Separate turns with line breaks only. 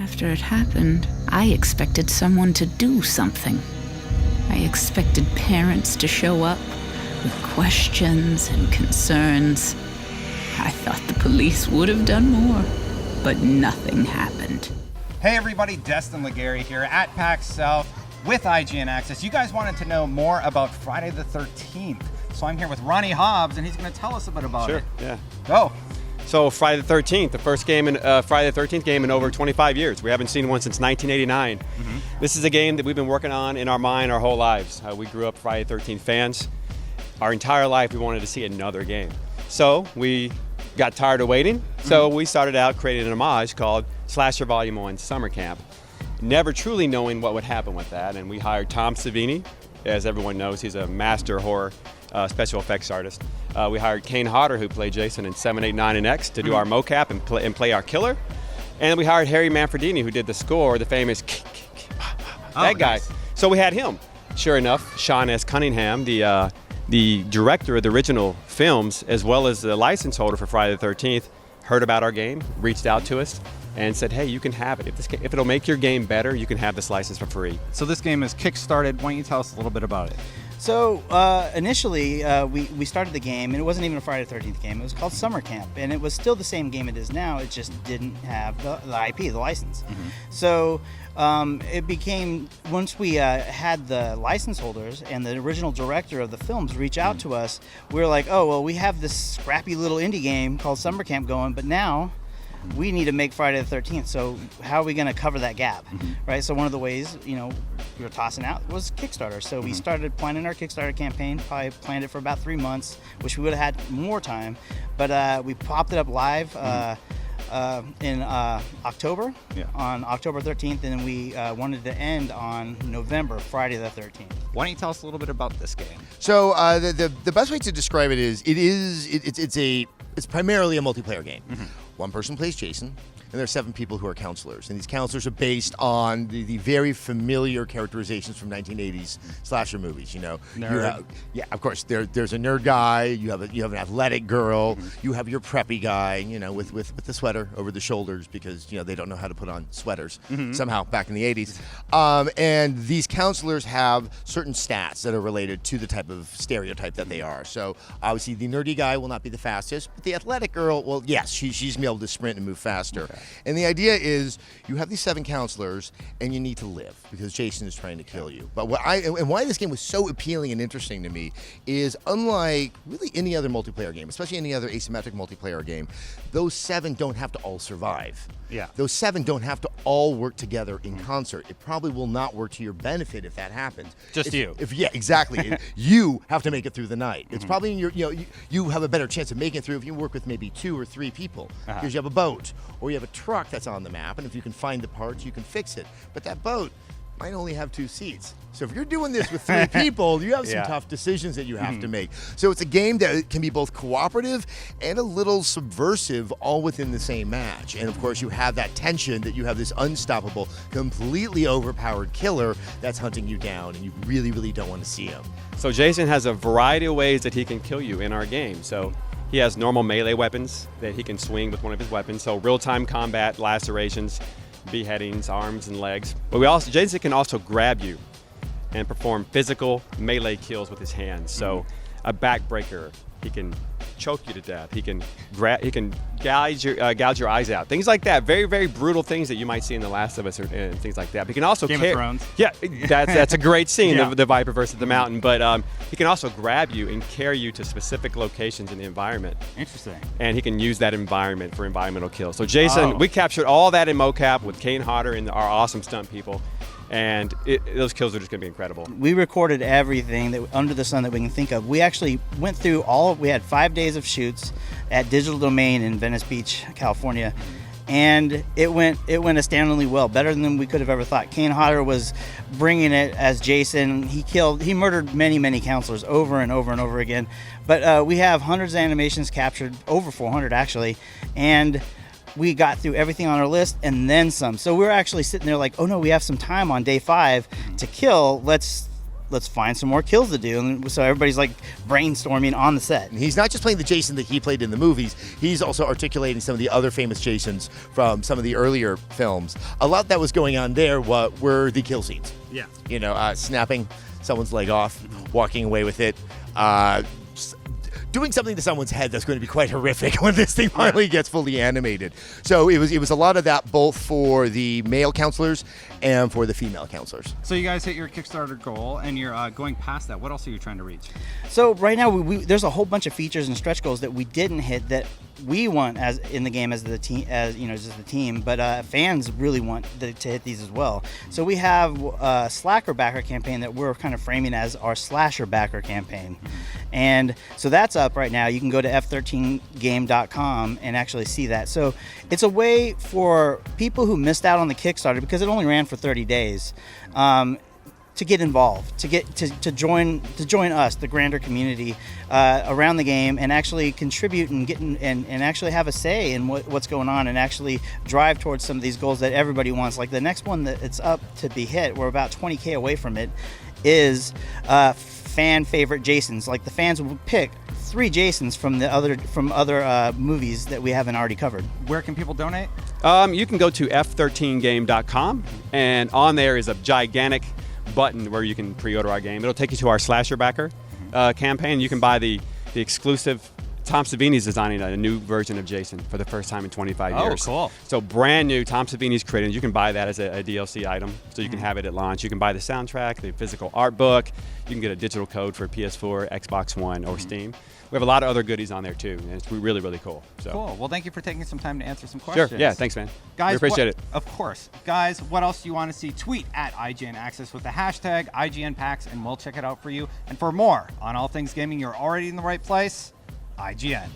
After it happened, I expected someone to do something. I expected parents to show up with questions and concerns. I thought the police would have done more, but nothing happened.
Hey everybody, Destin Legary here at PAX South with IGN Access. You guys wanted to know more about Friday the 13th, so I'm here with Ronnie Hobbs, and he's going to tell us a bit about it.
Sure, yeah.
Go.
So Friday the 13th, the first game in Friday the 13th game in over 25 years. We haven't seen one since 1989. This is a game that we've been working on in our mind our whole lives. We grew up Friday the 13th fans. Our entire life we wanted to see another game. So we got tired of waiting, so we started out creating an homage called Slasher Volume 1 Summer Camp. Never truly knowing what would happen with that, and we hired Tom Savini. As everyone knows, he's a master horror special effects artist. We hired Kane Hodder, who played Jason in 7, 8, 9, and X, to do our mocap and play our killer. And we hired Harry Manfredini, who did the score, the famous that guy.
Nice.
So we had him. Sure enough, Sean S. Cunningham, the director of the original films, as well as the license holder for Friday the 13th, heard about our game, reached out to us, and said, hey, you can have it. If it'll make your game better, you can have this license for free.
So this game is kickstarted. Why don't you tell us a little bit about it?
So initially, we started the game, and it wasn't even a Friday the 13th game. It was called Summer Camp, and it was still the same game it is now. It just didn't have the IP, the license. So it became, once we had the license holders and the original director of the films reach out to us, we were like, oh, well, we have this scrappy little indie game called Summer Camp going, but now we need to make Friday the 13th, so how are we going to cover that gap, right? So one of the ways, we were tossing out was Kickstarter. So we started planning our Kickstarter campaign, probably planned it for about 3 months, wish we would have had more time, but we popped it up live in October, on October 13th, and then we wanted to end on November, Friday the 13th.
Why don't you tell us a little bit about this game?
So the best way to describe it is it's primarily a multiplayer game. One person plays Jason, and there are 7 people who are counselors. And these counselors are based on the very familiar characterizations from 1980s slasher movies.
Nerd.
Of course. There's a nerd guy. You have an athletic girl. You have your preppy guy. With the sweater over the shoulders because they don't know how to put on sweaters somehow back in the 80s. And these counselors have certain stats that are related to the type of stereotype that they are. So obviously the nerdy guy will not be the fastest, but the athletic girl, well, yes, she's gonna be able to sprint and move faster. Okay. And the idea is you have these 7 counselors and you need to live because Jason is trying to kill you. But why this game was so appealing and interesting to me is, unlike really any other multiplayer game, especially any other asymmetric multiplayer game, those 7 don't have to all survive.
Yeah.
Those 7 don't have to all work together in concert. It probably will not work to your benefit if that happens.
Just you.
Yeah, exactly. You have to make it through the night. It's probably in your, you have a better chance of making it through if you work with maybe 2 or 3 people. Because you have a boat or you have a truck that's on the map, and if you can find the parts, you can fix it. But that boat might only have 2 seats. So if you're doing this with 3 people, you have some tough decisions that you have to make. So it's a game that can be both cooperative and a little subversive all within the same match. And of course you have that tension that you have this unstoppable, completely overpowered killer that's hunting you down, and you really, really don't want to see him.
So Jason has a variety of ways that he can kill you in our game. So he has normal melee weapons that he can swing with one of his weapons. So real-time combat, lacerations, beheadings, arms and legs. But Jason can also grab you and perform physical melee kills with his hands. So a backbreaker, he can choke you to death. He can gouge your eyes out. Things like that. Very, very brutal things that you might see in The Last of Us and things like that. But he can also
Game of Thrones.
Yeah, that's a great scene, the Viper versus the Mountain. But he can also grab you and carry you to specific locations in the environment.
Interesting.
And he can use that environment for environmental kills. So Jason, we captured all that in mocap with Kane Hodder and our awesome stunt people. And those kills are just going to be incredible.
We recorded everything that under the sun that we can think of. We actually went through we had 5 days of shoots at Digital Domain in Venice Beach, California. And it went astoundingly well, better than we could have ever thought. Kane Hodder was bringing it as Jason. He murdered many, many counselors over and over and over again. But we have hundreds of animations captured, over 400 actually, and we got through everything on our list and then some. So we were actually sitting there like, oh no, we have some time on day 5 to kill. Let's let's find some more kills to do. And so everybody's like brainstorming on the set.
And he's not just playing the Jason that he played in the movies, he's also articulating some of the other famous Jasons from some of the earlier films. A lot that was going on there were the kill scenes.
Yeah.
You know, snapping someone's leg off, walking away with it, doing something to someone's head that's going to be quite horrific when this thing finally gets fully animated. So it was a lot of that, both for the male counselors and for the female counselors.
So you guys hit your Kickstarter goal, and you're going past that. What else are you trying to reach?
So right now, there's a whole bunch of features and stretch goals that we didn't hit that we want as in the game as the team, just the team. But fans really want to hit these as well. So we have a Slacker backer campaign that we're kind of framing as our slasher backer campaign, and so that's up right now. You can go to f13game.com and actually see that. So it's a way for people who missed out on the Kickstarter, because it only ran for 30 days, to get involved, to join us, the grander community, around the game, and actually contribute and get and actually have a say in what's going on, and actually drive towards some of these goals that everybody wants. Like the next one that it's up to be hit, we're about 20K away from it, is fan favorite Jasons. Like the fans will pick 3 Jasons from other movies that we haven't already covered.
Where can people donate?
You can go to f13game.com, and on there is a gigantic button where you can pre-order our game. It'll take you to our slasher backer campaign. You can buy the exclusive. Tom Savini's designing a new version of Jason for the first time in 25 years.
Oh, cool.
So brand new, Tom Savini's created. You can buy that as a DLC item, so you can have it at launch. You can buy the soundtrack, the physical art book. You can get a digital code for PS4, Xbox One, or Steam. We have a lot of other goodies on there too, and it's really, really cool. So.
Cool. Well, thank you for taking some time to answer some questions.
Sure. Yeah. Thanks, man.
Guys,
we appreciate it.
Of course. Guys, what else do you want to see? Tweet at IGN Access with the hashtag IGNPAX, and we'll check it out for you. And for more on all things gaming, you're already in the right place. IGN.